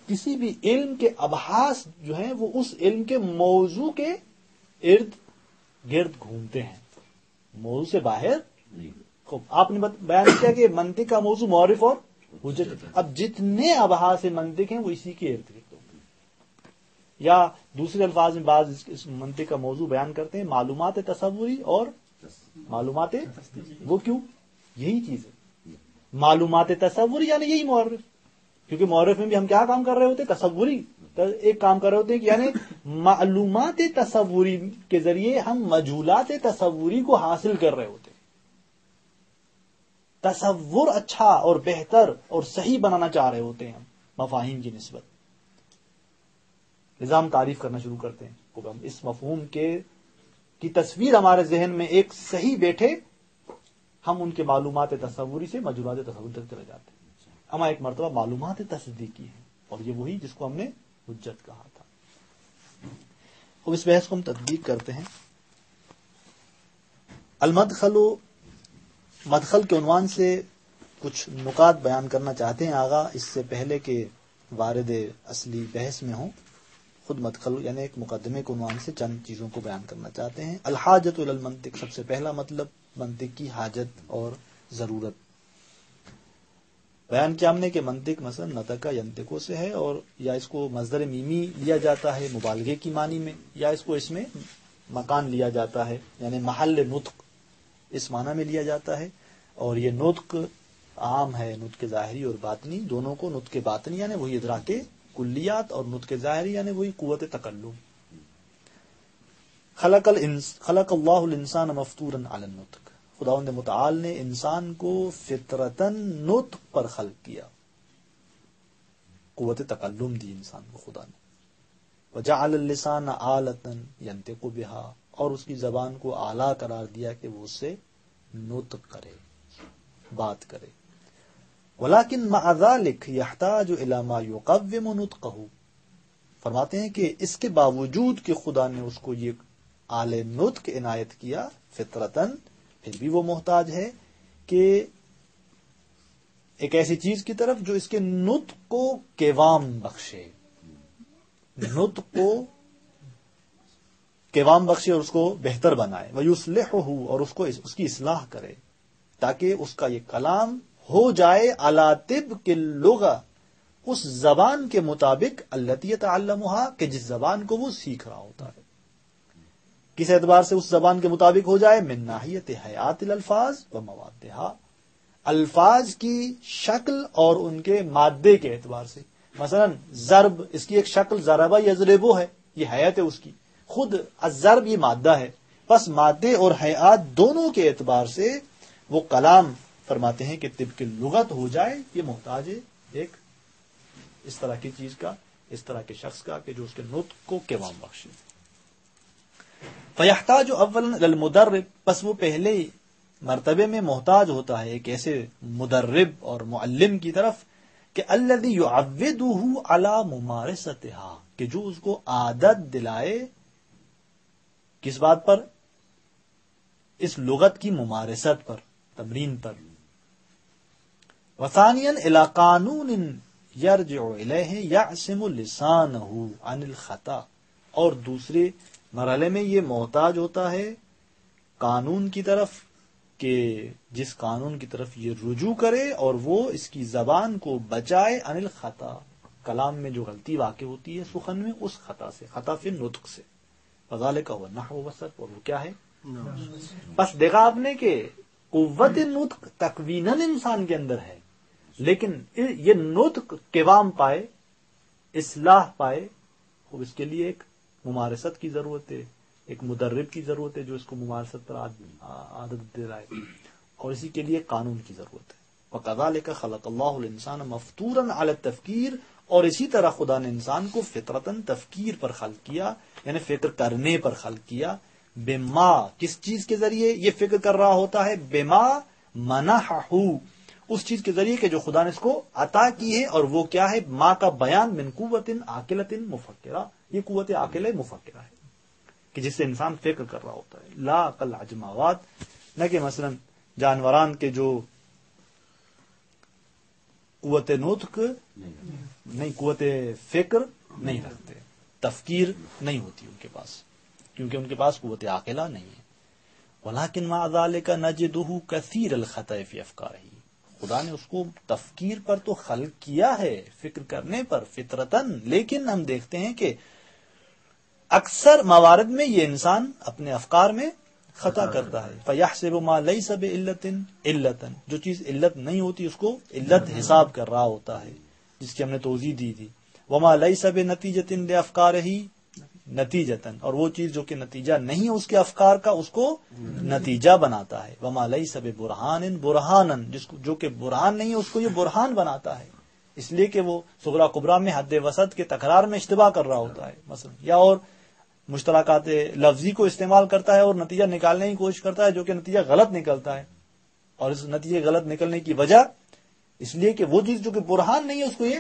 کسی بھی علم کے ابحاث جو ہیں وہ اس علم کے موضوع کے ارد گرد گھومتے ہیں, موضوع سے باہر. آپ نے بیان کیا کہ منطق کا موضوع معرف اور حجت, اب جتنے ابحاث منطق ہیں وہ اسی کے ارد گرد ہوتے ہیں. یا دوسرے الفاظ میں بعض اس منطق کا موضوع بیان کرتے ہیں معلومات تصوری اور معلومات, وہ کیوں, یہی چیز ہے معلومات تصوری, یعنی یہی معرف. کیونکہ معرف میں بھی ہم کیا کام کر رہے ہوتے ہیں, تصوری ایک کام کر رہے ہوتے ہیں کہ یعنی معلومات تصوری کے ذریعے ہم مجہولات تصوری کو حاصل کر رہے ہوتے ہیں. تصور اچھا اور بہتر اور صحیح بنانا چاہ رہے ہوتے ہیں مفاہیم کی نسبت. نظام تعریف کرنا شروع کرتے ہیں, ہم اس مفہوم کی تصویر ہمارے ذہن میں ایک صحیح بیٹھے, ہم ان کے معلومات تصوری سے مجہولات تصوری تک چلے جاتے ہیں. اما ایک مرتبہ معلومات تصدیقی ہے، اور یہ وہی جس کو ہم نے حجت کہا تھا۔ اب اس بحث کو ہم تطبیق کرتے ہیں۔ المدخل، مدخل کے عنوان سے کچھ نکات بیان کرنا چاہتے ہیں آغا، اس سے پہلے کہ وارد اصلی بحث میں ہوں۔ خود مدخل یعنی ایک مقدمے کے عنوان سے چند چیزوں کو بیان کرنا چاہتے ہیں۔ الحاجت الی المنطق، سب سے پہلا مطلب منطق کی حاجت اور ضرورت۔ بیان کیا ہم نے کہ منطق مثلا نطق ینطقو سے ہے، اور یا اس کو مصدر میمی لیا جاتا ہے مبالغے کی معنی میں، یا اس کو اس میں مکان لیا جاتا ہے یعنی محل نطق اس معنی میں لیا جاتا ہے۔ اور یہ نطق عام ہے، نطق ظاہری اور باطنی دونوں کو۔ نطق باطنی یعنی وہی ادراک کلیات، اور نطق ظاہری یعنی وہی قوت تکلم۔ خلق اللہ الانسان مفطورا علی النطق، خداوند متعال نے انسان کو فطرتاً نطق پر خلق کیا، قوت تکلم دی انسان کو خدا نے۔ وجعل اللسان آلۃ ینطق بہا، اور اس کی زبان کو آلہ قرار دیا کہ وہ اس سے نطق کرے، بات کرے۔ ولیکن مع ذلک یحتاج الی ما یقوم نطقہ، فرماتے ہیں کہ اس کے باوجود کہ خدا نے اس کو یہ آلِ نطق عنایت کیا فطرتاً، پھر بھی وہ محتاج ہے کہ ایک ایسی چیز کی طرف جو اس کے نطق کو قوام بخشے، نطق کو قوام بخشے اور اس کو بہتر بنائے۔ وَيُصْلِحُهُ، اور اس کی اصلاح کرے، تاکہ اس کا یہ کلام ہو جائے علی طبق اللغہ، اس زبان کے مطابق التی یتعلمها، کہ جس زبان کو وہ سیکھ رہا ہوتا ہے۔ کس اعتبار سے اس زبان کے مطابق ہو جائے؟ من ناحیت حیات الالفاظ و موادها، الفاظ کی شکل اور ان کے مادے کے اعتبار سے۔ مثلا ضرب، اس کی ایک شکل ضربہ یضربو ہے، یہ حیات ہے اس کی، خود الضرب یہ مادہ ہے، بس مادے اور حیات دونوں کے اعتبار سے وہ کلام فرماتے ہیں کہ طبق لغت ہو جائے، یہ محتاج ہے ایک اس طرح کی چیز کا، اس طرح کے شخص کا کہ جو اس کے نطق کو قوام بخشے۔ فَيَحْتَاجُ أَوَّلًا إِلَى الْمُدَرِّبِ، پس وہ پہلے مرتبے میں محتاج ہوتا ہے ایک ایسے مدرب اور معلم کی طرف کہ الذي يعوده على ممارستها، کہ جو اس کو عادت دلائے کس بات پر؟ اس لغت کی ممارست پر، تمرین پر۔ وثانيا الى قانون يرجع اليه يعصم لسانه عن الخطا، اور دوسرے مرحلے میں یہ محتاج ہوتا ہے قانون کی طرف کہ جس قانون کی طرف یہ رجوع کرے اور وہ اس کی زبان کو بچائے عن الخطا، کلام میں جو غلطی واقع ہوتی ہے سخن میں، اس خطا سے، خطا فی النطق سے۔ فذلك هو النحو والصرف، اور وہ کیا ہے؟ بس دیکھا آپ نے کہ قوت نطق تکویناً انسان کے اندر ہے، لیکن یہ نطق قوام پائے، اصلاح پائے، خوب اس کے لیے ایک ممارست کی ضرورت ہے، ایک مدرب کی ضرورت ہے جو اس کو ممارست پر عادت دلائے، اور اسی کے لیے قانون کی ضرورت ہے۔ وَكَذَلِكَ خَلَقَ اللَّهُ الْإِنسَانَ مَفْطُورًا عَلَى التَّفْكِيرِ، اور اسی طرح خدا نے انسان کو فطرتاً تفکیر پر خلق کیا، یعنی فکر کرنے پر خلق کیا۔ بما، کس چیز کے ذریعے یہ فکر کر رہا ہوتا ہے؟ بما منحہ، اس چیز کے ذریعے کہ جو خدا نے اس کو عطا کی ہے، اور وہ کیا ہے؟ ما کا بیان من قوت عاقلۃ مفکرہ، یہ قوت عاقلہ مفکرہ ہے کہ جس سے انسان فکر کر رہا ہوتا ہے۔ لا کل عجماوات، نہ کہ مثلا جانوران کے جو قوت نطق نہیں، قوت فکر نہیں رکھتے، تفکیر نہیں ہوتی ان کے پاس، کیونکہ ان کے پاس قوت عاقلہ نہیں ہے۔ ولیکن مع ذلک نجدہ کثیر الخطأ فی افکارہ، خدا نے اس کو تفکیر پر تو خلق کیا ہے، فکر کرنے پر فطرتاً، لیکن ہم دیکھتے ہیں کہ اکثر موارد میں یہ انسان اپنے افکار میں خطا کرتا ہے۔ فَيَحْسِبُ مَا لَيْسَ بِعِلَّةٍ عِلَّةً، جو چیز علت نہیں ہوتی اس کو علت حساب کر رہا ہوتا ہے، جس کی ہم نے توضیح دی تھی۔ وَمَا لَيْسَ بِنَتِيجَةٍ لِأَفْكَارِهِ نتیجتاً، اور وہ چیز جو کہ نتیجہ نہیں اس کے افکار کا، اس کو نتیجہ بناتا ہے۔ وَمَا لَيْسَ بِبُرْهَانٍ بُرْهَانًا، جو کہ برہان نہیں ہے اس کو یہ برہان بناتا ہے، اس لیے کہ وہ صغرا کبرا میں حد وسط کے تکرار میں اشتباہ کر رہا ہوتا ہے مثلا، یا اور مشترکات لفظی کو استعمال کرتا ہے اور نتیجہ نکالنے کی کوشش کرتا ہے جو کہ نتیجہ غلط نکلتا ہے، اور اس نتیجے غلط نکلنے کی وجہ اس لیے کہ وہ چیز جو کہ برہان نہیں ہے اس کو یہ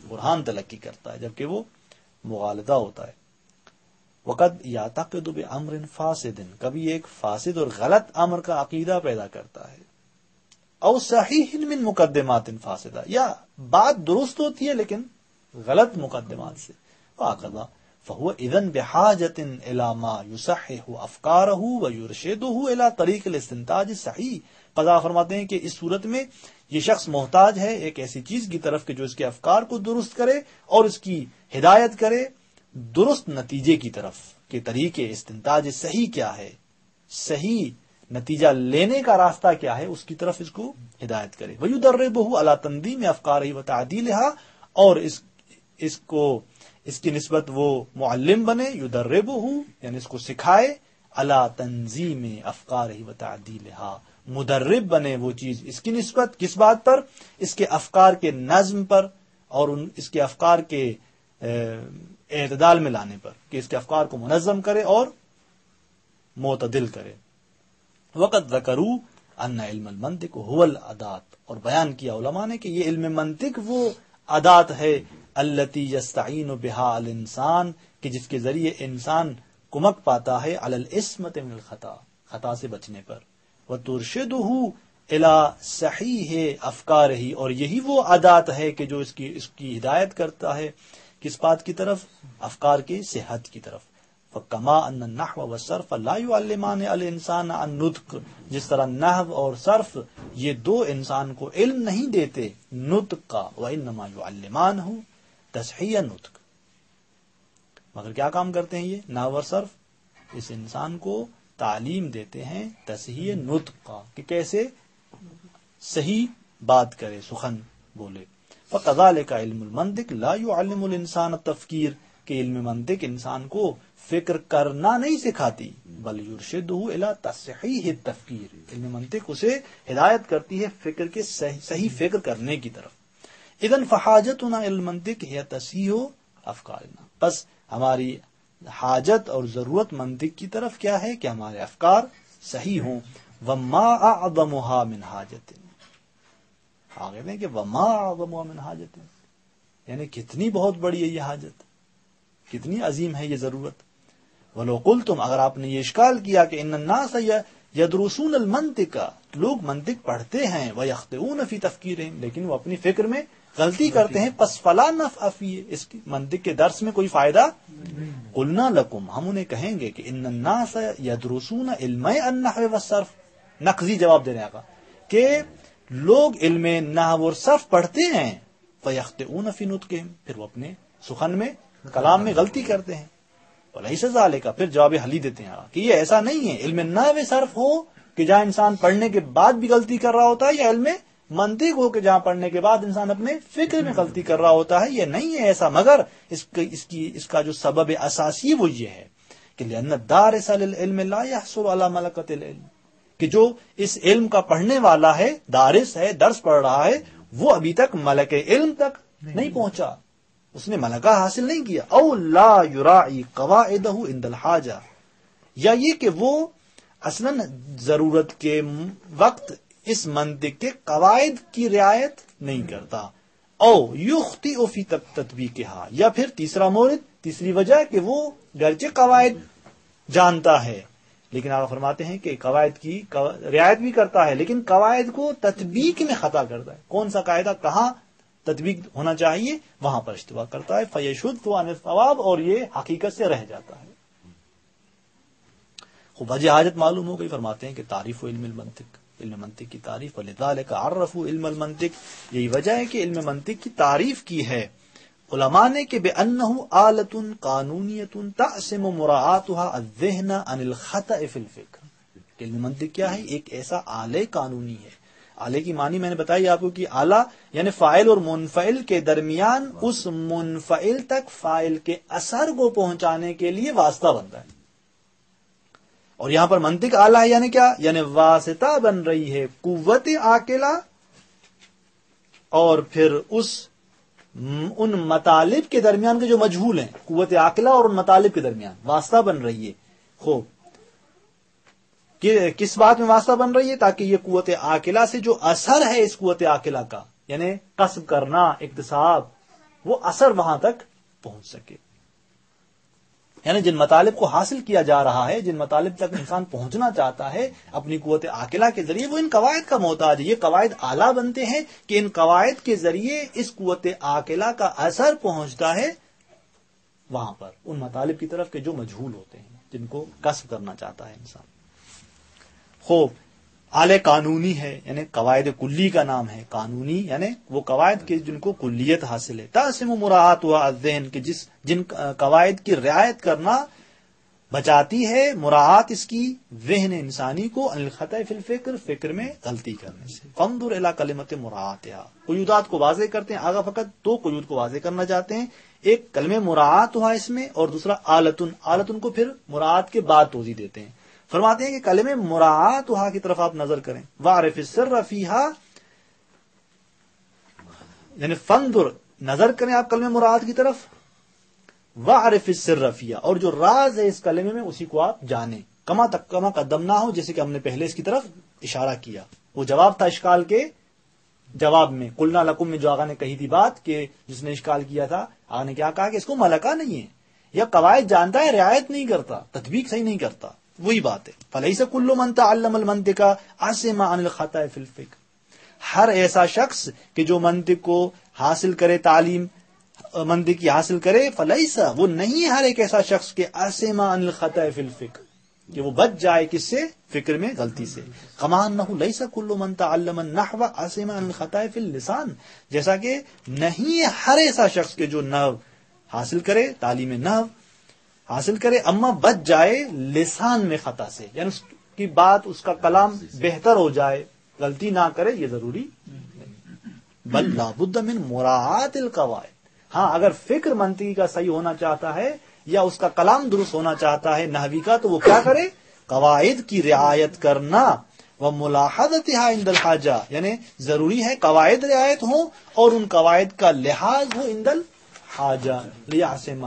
برہان تلقی کرتا ہے، جبکہ وہ مغالطہ ہوتا ہے۔ وقد یعتقد بامر فاسد، کبھی ایک فاسد اور غلط امر کا عقیدہ پیدا کرتا ہے، او صحیح من مقدمات فاسدہ، یا بات درست ہوتی ہے لیکن غلط مقدمات سے، وهكذا فهو اذن بحاجة الى ما يصحح افکارہ ويرشدہ الى طریق الاستنتاج الصحیح۔ قضا فرماتے ہیں کہ اس صورت میں یہ شخص محتاج ہے ایک ایسی چیز کی طرف کہ جو اس کے افکار کو درست کرے اور اس کی ہدایت کرے درست نتیجے کی طرف، کہ طریقے استنتاج صحیح کیا ہے، صحیح نتیجہ لینے کا راستہ کیا ہے، اس کی طرف اس کو ہدایت کرے۔ وَيُدَرِّبُهُ عَلَى تَنظِيمِ أَفْكَارِهِ وَتَعْدِيلِهَا، اور اس کی نسبت وہ معلم بنے، يُدَرِّبُهُ یعنی اس کو سکھائے، عَلَى تَنظِيمِ أَفْكَارِهِ وَتَعْدِيلِهَا مدرب بنے وہ چیز، اس کی نسبت کس بات پر؟ اس کے افکار کے نظم پر اور اس کے افکار کے اعتدال میں لانے پر، کہ اس کے افکار کو منظم کرے اور معتدل کرے۔ وقت ذکروا ان علم المنطق هو الادات، اور بیان کیا علماء نے کہ یہ علم منطق وہ ادات ہے التي يستعين بها الانسان، کہ جس کے ذریعے انسان کمک پاتا ہے علی العصمۃ من الخطا، خطا سے بچنے پر، وترشدہ الی صحیح افکارہ، اور یہی وہ ادات ہے کہ جو اس کی ہدایت کرتا ہے کس بات کی طرف؟ افکار کی صحت کی طرف۔ فکما ان النحو والصرف لا يعلمان الانسان النطق، جس طرح نحو اور صرف یہ دو انسان کو علم نہیں دیتے نطق کا، وانما يعلمانہ تصحیح النطق، مگر کیا کام کرتے ہیں یہ نحو اور صرف؟ اس انسان کو تعلیم دیتے ہیں تصحیح نطق کا، کہ کیسے صحیح بات کرے، سخن بولے۔ فَكَذَلِكَ علم المنطق لا يعلم الانسان التفکیر، کہ علم منطق انسان کو فکر کرنا نہیں سکھاتی، بل یرشدہ الی تصحیح التفکیر، علم منطق اسے ہدایت کرتی ہے فکر کے صحیح فکر کرنے کی طرف۔ اذن فحاجتنا الی المنطق ہی تصحیح افکارنا، بس ہماری حاجت اور ضرورت منطق کی طرف کیا ہے کہ ہمارے افکار صحیح ہوں۔ وما اعظمها من حاجت، آگے دیں کہ وما اعظمها من حاجت، یعنی کتنی بہت بڑی ہے یہ حاجت، کتنی عظیم ہے یہ ضرورت۔ ولو قلتم، اگر آپ نے یہ اشکال کیا کہ ان الناس یدرسون المنطق، لوگ منطق پڑھتے ہیں، ویخطئون فی تفکیرہم، لیکن وہ اپنی فکر میں غلطی کرتے ہیں، پس فلا نفع فیہ، اس منطق کے درس میں کوئی فائدہ۔ قلنا لکم، ہم انہیں کہیں گے کہ ان الناس یدرسون علم النحو والصرف، نقضی جواب دینے کا کہ لوگ علم نحو اور صرف پڑھتے ہیں، فیخطئون فی نطقہم، پھر وہ اپنے سخن میں کلام میں غلطی کرتے ہیں۔ ولیس ذالک، پھر جواب حلی دیتے ہیں کہ یہ ایسا نہیں ہے علم نحو صرف ہو کہ جہاں انسان پڑھنے کے بعد بھی غلطی کر رہا ہوتا ہے، یا علم منطق ہو کہ جہاں پڑھنے کے بعد انسان اپنے فکر میں غلطی کر رہا ہوتا ہے، یہ نہیں ہے ایسا، مگر اس کا جو سبب اساسی وہ یہ ہے کہ لأن الدارس للعلم لا يحصل على ملکۃ العلم، کہ جو اس علم کا پڑھنے والا ہے، دارس ہے، درس پڑھ رہا ہے، وہ ابھی تک ملک علم تک نہیں پہنچا، اس نے ملکہ حاصل نہیں کیا۔ او لا یراعی قواعدہ عند الحاجہ، یا یہ کہ وہ اصلاً ضرورت کے وقت اس منطق کے قواعد کی رعایت نہیں کرتا۔ او یخطئ فی تطبیقہا، یا پھر تیسری وجہ کہ وہ گرچہ قواعد جانتا ہے لیکن آپ فرماتے ہیں کہ قواعد کی رعایت بھی کرتا ہے، لیکن قواعد کو تطبیق میں خطا کرتا ہے، کون سا قاعدہ کہاں تطبیق ہونا چاہیے وہاں پر اشتباہ کرتا ہے، فیشد عن الصواب، اور یہ حقیقت سے رہ جاتا ہے۔ خوب وجہ حاجت معلوم ہو گئی، فرماتے ہیں کہ تعریف علم المنطق، علم منطق کی تعریف، ولذالک عرفوا علم المنطق، یہی وجہ ہے کہ علم منطق کی تعریف کی ہے علماء نے کہ بأنہ آلۃ قانونیۃ تعصم مراعاتها الذہن عن الخطأ فی الفکر، کہ علم منطق کیا ہے؟ ایک ایسا آلے قانونی ہے۔ آلے کی معنی میں نے بتائی آپ کو کہ آلہ یعنی فاعل اور منفعل کے درمیان اس منفعل تک فاعل کے اثر کو پہنچانے کے لیے واسطہ بنتا ہے، اور یہاں پر منطق آلہ ہے یعنی کیا؟ یعنی واسطہ بن رہی ہے قوت عاقلہ اور پھر ان مطالب کے درمیان کے جو مجہول ہیں، قوت عاقلہ اور ان مطالب کے درمیان واسطہ بن رہی ہے۔ خوب کس بات میں واسطہ بن رہی ہے؟ تاکہ یہ قوت عاقلہ سے جو اثر ہے اس قوت عاقلہ کا، یعنی کسب کرنا، اکتساب، وہ اثر وہاں تک پہنچ سکے. یعنی جن مطالب کو حاصل کیا جا رہا ہے، جن مطالب تک انسان پہنچنا چاہتا ہے اپنی قوت عاقلہ کے ذریعے، وہ ان قواعد کا محتاج ہے. یہ قواعد اعلیٰ بنتے ہیں کہ ان قواعد کے ذریعے اس قوت عاقلہ کا اثر پہنچتا ہے وہاں پر ان مطالب کی طرف کے جو مجہول ہوتے ہیں، جن کو کسب کرنا چاہتا ہے انسان. خوب اعلی قانونی ہے، یعنی قواعد کلی کا نام ہے. قانونی یعنی وہ قواعد کے جن کو کلیت حاصل ہے. تاسم مراعات و الذہن کہ جن قواعد کی رعایت کرنا بچاتی ہے مراعات اس کی ذہن انسانی کو الخطأ فی الفکر، فکر میں غلطی کرنے سے. فانظر الی کلمۃ مراعاتها، قیودات کو واضح کرتے ہیں. آگا فقط دو قیود کو واضح کرنا چاہتے ہیں، ایک کلمہ مراعات ہوا اس میں، اور دوسرا آلتن. آلتن کو پھر مراعات کے بعد توضیح دیتے ہیں. فرماتے ہیں کہ کلمہ مراعات وہاں کی طرف آپ نظر کریں. وعرف السر فیہا، یعنی فانظر نظر کریں آپ کلمہ مراعات کی طرف. وعرف السر فیہا، اور جو راز ہے اس کلمے میں اسی کو آپ جانیں. کما قدمنا ہو، جیسے کہ ہم نے پہلے اس کی طرف اشارہ کیا. وہ جواب تھا اشکال کے جواب میں. قلنا لکم میں جو آقا نے کہی تھی بات کہ جس نے اشکال کیا تھا، آقا نے کیا کہا کہ اس کو ملکہ نہیں ہے، یا قواعد جانتا ہے رعایت نہیں کرتا، تطبیق صحیح نہیں کرتا. وہی بات ہے. فلیس کل من تعلم المنطق عصم عن الخطأ فی الفکر، ہر ایسا شخص کہ جو منطق کو حاصل کرے، تعلیم منطق کی حاصل کرے، فلیس وہ نہیں ہر ایک ایسا شخص کہ عصم عن الخطأ فی الفکر، کہ وہ بچ جائے کس سے؟ فکر میں غلطی سے. کما انہ لیس کل من تعلم النحو عصم عن الخطأ فی اللسان، جیسا کہ نہیں ہر ایسا شخص کہ جو نحو حاصل کرے، تعلیم نحو حاصل کرے، اما بچ جائے لسان میں خطا سے، یعنی اس کی بات، اس کا کلام بہتر ہو جائے، غلطی نہ کرے، یہ ضروری نہیں. بل لابد من مراعات القواعد. ہاں اگر فکر منطقی کا صحیح ہونا چاہتا ہے یا اس کا کلام درست ہونا چاہتا ہے نحوی کا، تو وہ کیا کرے؟ قواعد کی رعایت کرنا. وملاحظتها عند الحاجہ، یعنی ضروری ہے قواعد رعایت ہوں اور ان قواعد کا لحاظ ہو عند الحاجہ. لیعصم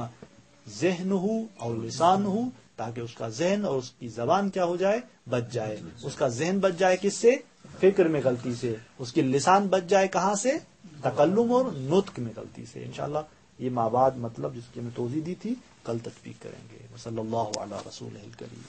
ذہن ہو اور لسان ہو، تاکہ اس کا ذہن اور اس کی زبان کیا ہو جائے؟ بچ جائے. اس کا ذہن بچ جائے کس سے؟ فکر میں غلطی سے. اس کی لسان بچ جائے کہاں سے؟ تکلم اور نطق میں غلطی سے. انشاءاللہ یہ مابعد مطلب جس کی ہمیں توضیح دی تھی کل تطبیق کریں گے. صلی اللہ علی رسول الکریم.